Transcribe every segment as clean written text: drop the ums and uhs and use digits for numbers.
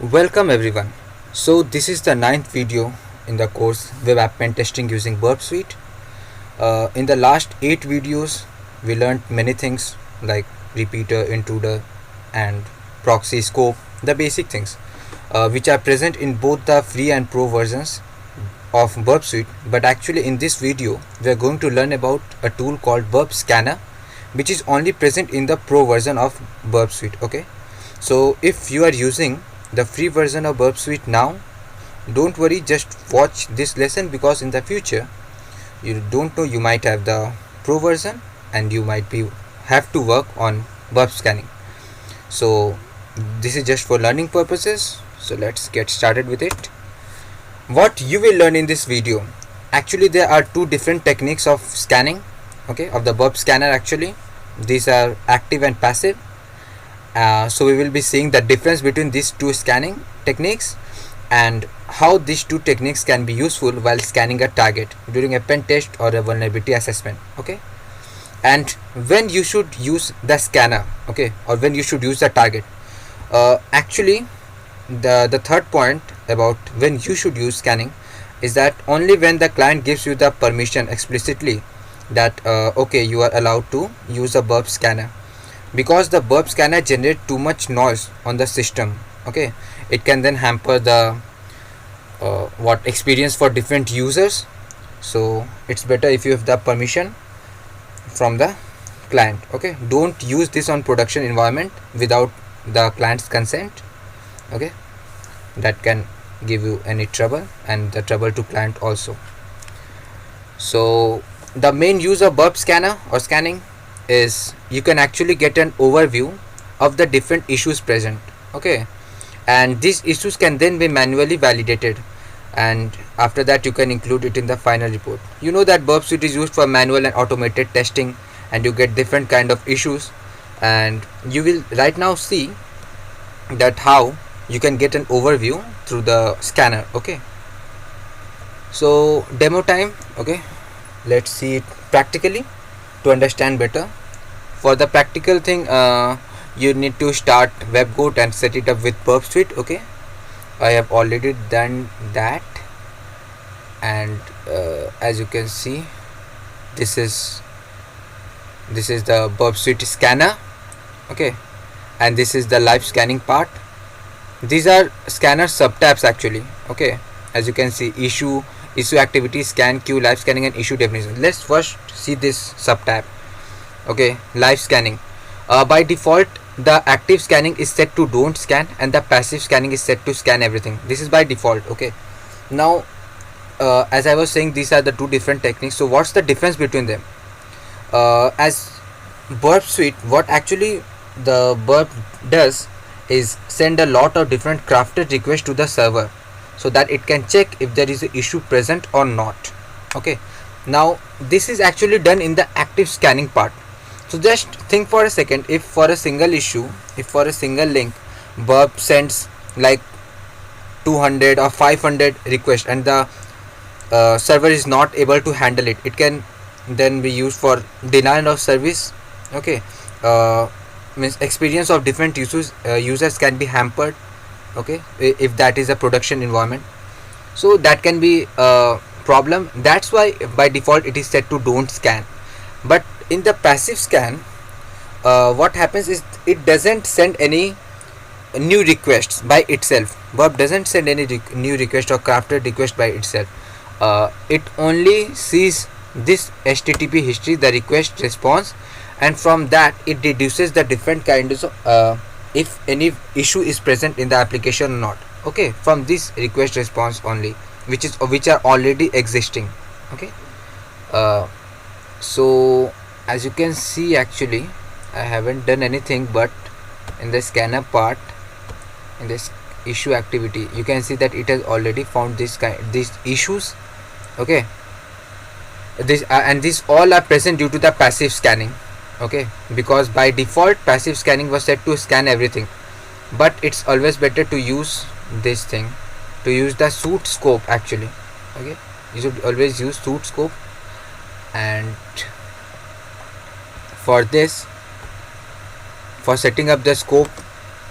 Welcome everyone. So this is the ninth video in the course Web App Pen Testing using Burp Suite. In the last 8 videos, we learned many things like repeater, intruder, and proxy scope, the basic things, which are present in both the free and pro versions of Burp Suite. But actually, in this video, we are going to learn about a tool called Burp Scanner, which is only present in the pro version of Burp Suite. Okay, so if you are using the free version of Burp Suite now, don't worry, just watch this lesson, because in the future you don't know, you might have the pro version and you might be have to work on burp scanning. So this is just for learning purposes, so let's get started with it. What you will learn in this video, actually there are two different techniques of scanning, okay, of the burp scanner. Actually these are active and passive. So we will be seeing the difference between these two scanning techniques and how these two techniques can be useful while scanning a target during a pen test or a vulnerability assessment. Okay, and when you should use the scanner, okay, or when you should use the target. Actually the third point about when you should use scanning is that only when the client gives you the permission explicitly that okay, you are allowed to use a burp scanner, because the burp scanner generate too much noise on the system. Okay, it can then hamper the what experience for different users. So it's better if you have the permission from the client. Okay, don't use this on production environment without the client's consent. Okay, that can give you any trouble and the trouble to client also. So the main use of burp scanner or scanning is you can actually get an overview of the different issues present. Okay, and these issues can then be manually validated, and after that you can include it in the final report. You know that burp suite is used for manual and automated testing, and you get different kind of issues, and you will right now see that how you can get an overview through the scanner. Okay, so demo time. Okay, let's see it practically to understand better. For the practical thing, you need to start WebGoat and set it up with Burp Suite. Okay, I have already done that, and as you can see, this is the Burp Suite scanner. Okay, and this is the live scanning part. These are scanner subtabs actually. Okay, as you can see, issue activity, scan queue, live scanning, and issue definition. Let's first see this subtab. Okay, live scanning. By default the active scanning is set to don't scan and the passive scanning is set to scan everything. This is by default. Okay, now as I was saying, these are the two different techniques. So what's the difference between them? As Burp Suite, what actually the Burp does is send a lot of different crafted requests to the server so that it can check if there is an issue present or not. Okay, now this is actually done in the active scanning part. So just think for a second, if for a single issue, if for a single link Burp sends like 200 or 500 requests and the server is not able to handle it, it can then be used for denial of service. Okay, means experience of different users can be hampered. Okay, if that is a production environment, so that can be a problem. That's why by default it is set to don't scan. But in the passive scan, what happens is it doesn't send any new requests by itself. Burp doesn't send any new request or crafted request by itself. It only sees this HTTP history, the request response, and from that it deduces the different kinds of if any issue is present in the application or not. Okay, from this request response only, which are already existing. Okay, so as you can see, actually I haven't done anything, but in the scanner part, in this issue activity, you can see that it has already found these issues. Okay, this and these all are present due to the passive scanning. Okay, because by default passive scanning was set to scan everything, but it's always better to use this thing, to use the suit scope actually. Okay, you should always use suit scope, and for this, for setting up the scope,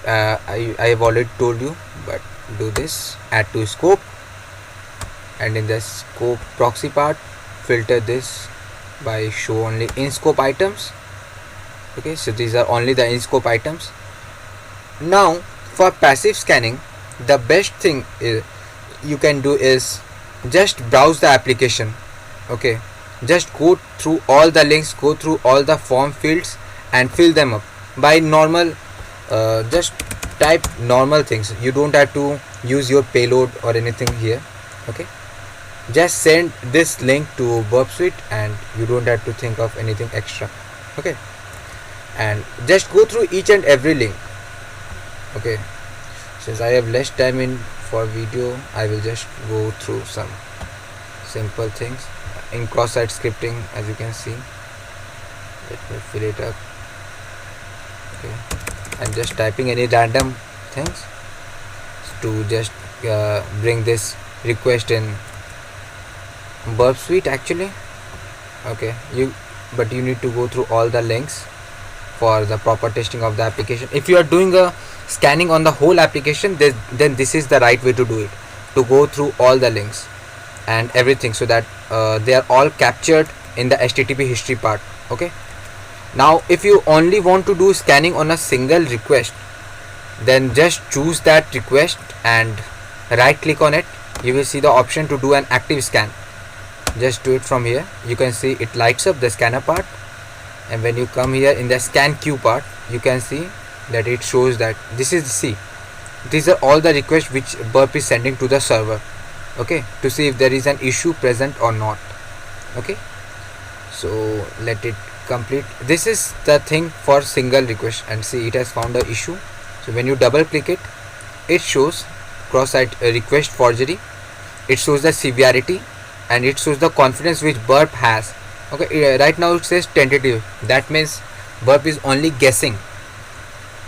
I have already told you, but do this, add to scope, and in the scope proxy part filter this by show only in scope items. Okay, so these are only the in scope items. Now for passive scanning, the best thing you can do is just browse the application. Okay, just go through all the links, go through all the form fields and fill them up by normal, just type normal things. You don't have to use your payload or anything here. Okay, just send this link to Burp Suite and you don't have to think of anything extra. Okay, and just go through each and every link. Okay, since I have less time in for video, I will just go through some simple things in cross-site scripting. As you can see, let me fill it up. Okay, I'm just typing any random things to just bring this request in Burp Suite actually. Okay, but you need to go through all the links for the proper testing of the application. If you are doing a scanning on the whole application, then this is the right way to do it, to go through all the links and everything so that they are all captured in the HTTP history part. Okay, now if you only want to do scanning on a single request, then just choose that request and right click on it. You will see the option to do an active scan. Just do it from here. You can see it lights up the scanner part, and when you come here in the scan queue part, you can see that it shows that this is, see, these are all the requests which Burp is sending to the server. Okay, to see if there is an issue present or not. Okay, so let it complete. This is the thing for single request, and see it has found the issue. So when you double click it, it shows cross-site request forgery, it shows the severity, and it shows the confidence which Burp has. Okay, right now it says tentative. That means Burp is only guessing.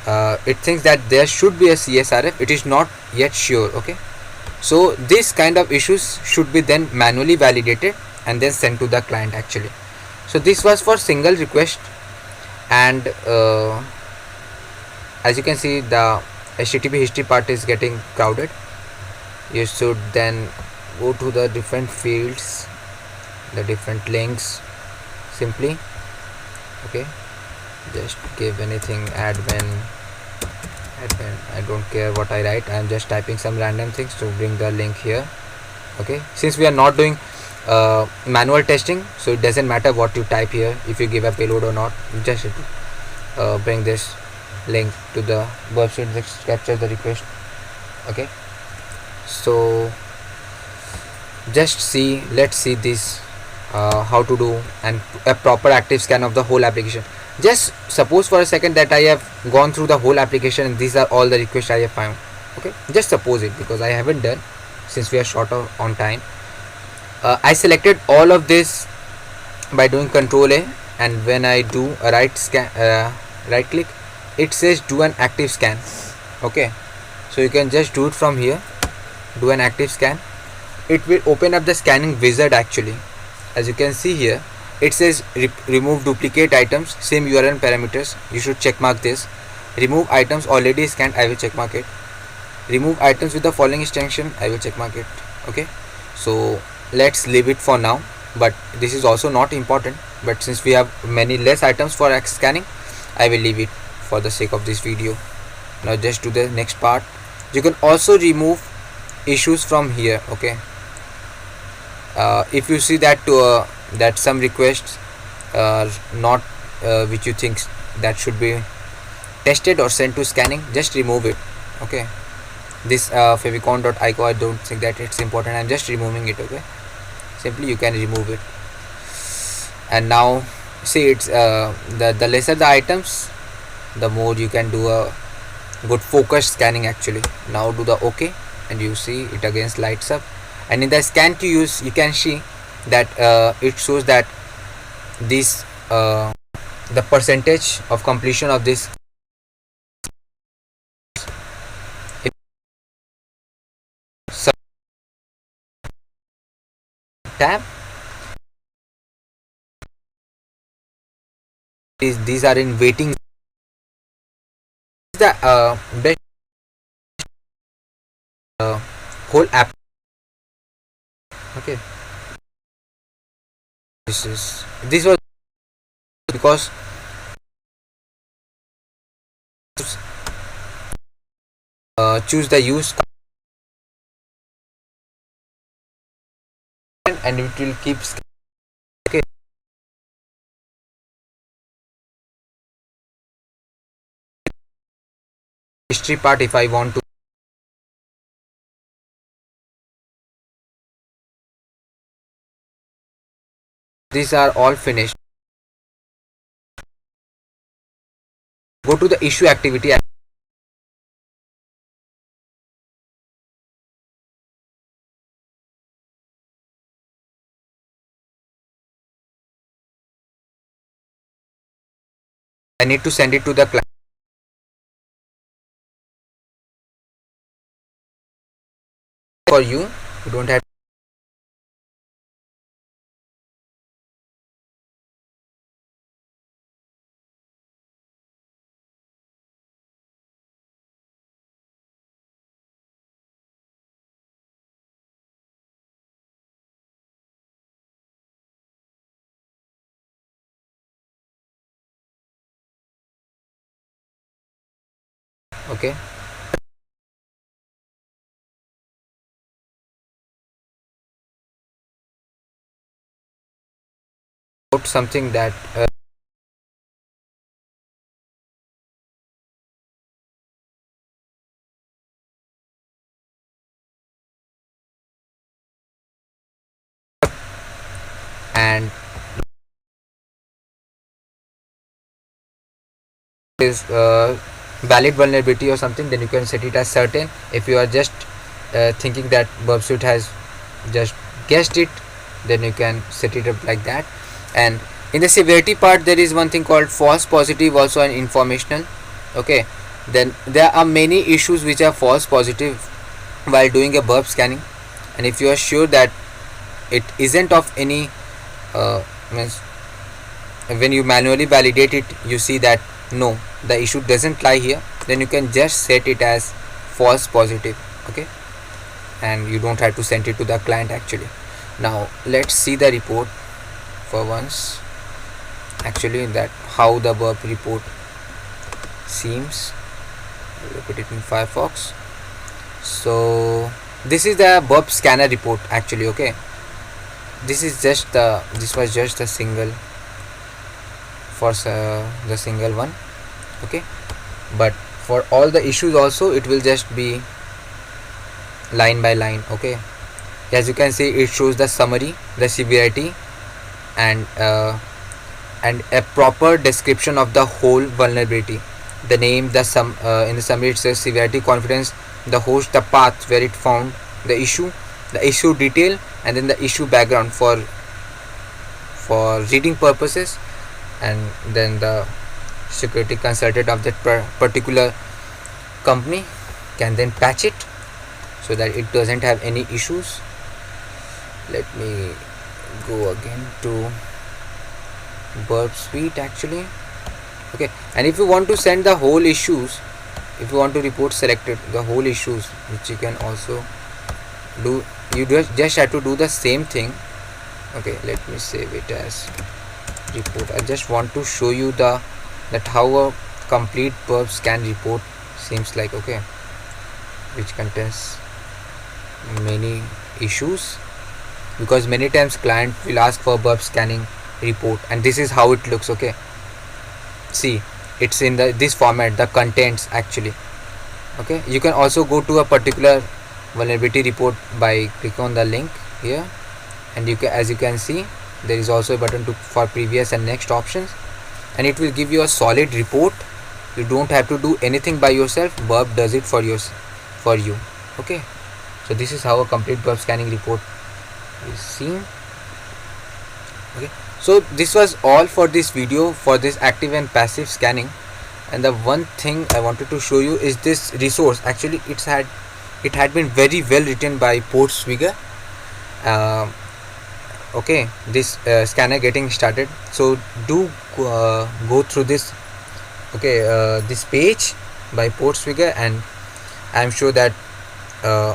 It thinks that there should be a CSRF. It is not yet sure. Okay, so this kind of issues should be then manually validated and then sent to the client actually. So this was for single request, and as you can see, the HTTP history part is getting crowded. You should then go to the different fields, the different links simply. Okay, just give anything, admin, I don't care what I write. I am just typing some random things to bring the link here. Okay, since we are not doing manual testing, so it doesn't matter what you type here, if you give a payload or not. You just bring this link to the Burp Suite that captures the request. Okay, so just see, let's see this, how to do a proper active scan of the whole application. Just suppose for a second that I have gone through the whole application and these are all the requests I have found. Okay, just suppose it, because I haven't done, since we are short on time. I selected all of this by doing Control A, and when I do a right click, it says do an active scan. Okay, so you can just do it from here, do an active scan. It will open up the scanning wizard actually. As you can see here, it says remove duplicate items, same URL parameters. You should check mark this. Remove items already scanned, I will check mark it. Remove items with the following extension, I will check mark it. Okay, so let's leave it for now, but this is also not important. But since we have many less items for scanning, I will leave it for the sake of this video. Now just do the next part. You can also remove issues from here. Okay, if you see that that some requests are not which you think that should be tested or sent to scanning, just remove it. Okay, this favicon.ico, I don't think that it's important. I'm just removing it. Okay, simply you can remove it. And now see, it's the lesser the items, the more you can do a good focused scanning actually. Now do the OK, and you see it again lights up, and in the scan queue you can see that it shows that this the percentage of completion of this tab, these are in waiting. The best whole app. Okay, this was because choose the use and it will keep. Okay, history part, if I want to, these are all finished. Go to the issue activity. I need to send it to the client. For you don't have. Okay, out something that and is valid vulnerability or something, then you can set it as certain. If you are just thinking that Burp Suite has just guessed it, then you can set it up like that. And in the severity part, there is one thing called false positive, also an informational. Okay, then there are many issues which are false positive while doing a burp scanning, and if you are sure that it isn't of any means, when you manually validate it, you see that no, the issue doesn't lie here, then you can just set it as false positive. Okay, and you don't have to send it to the client actually. Now let's see the report for once, actually, that how the burp report seems. I'll put it in Firefox. So this is the burp scanner report actually. Okay, this was just a single for the single one. Okay, but for all the issues also it will just be line by line. Okay, as you can see, it shows the summary, the severity, and a proper description of the whole vulnerability. The name, the in the summary it says severity, confidence, the host, the path where it found the issue detail, and then the issue background for reading purposes, and then the security consultant of that particular company can then patch it so that it doesn't have any issues. Let me go again to Burp Suite actually. Okay, and if you want to send the whole issues, if you want to report selected the whole issues, which you can also do, you just have to do the same thing. Okay, let me save it as report. I just want to show you that how a complete burp scan report seems like. Okay, which contains many issues, because many times client will ask for burp scanning report, and this is how it looks. Okay, see, it's in this format, the contents actually. Okay, you can also go to a particular vulnerability report by click on the link here, and you can, as you can see, there is also a button for previous and next options, and it will give you a solid report. You don't have to do anything by yourself, burp does it for you. Okay, so this is how a complete burp scanning report is seen. Okay, so this was all for this video, for this active and passive scanning. And the one thing I wanted to show you is this resource. Actually, it had been very well written by Portswigger. Okay, this scanner getting started, so do go through this. Okay, this page by Portswigger, and I'm sure that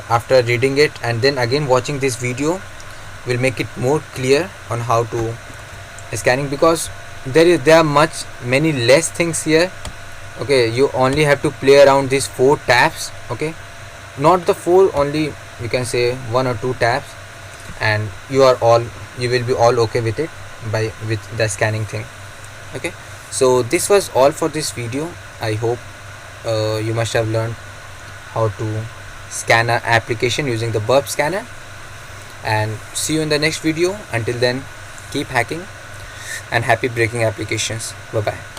after reading it and then again watching this video will make it more clear on how to scanning, because there are many less things here. Okay, you only have to play around these 4 tabs. Okay, not the 4, only you can say 1 or 2 tabs, and you will be all okay with it with the scanning thing. Okay, so this was all for this video. I hope you must have learned how to scan an application using the burp scanner, and see you in the next video. Until then, keep hacking and happy breaking applications. Bye bye.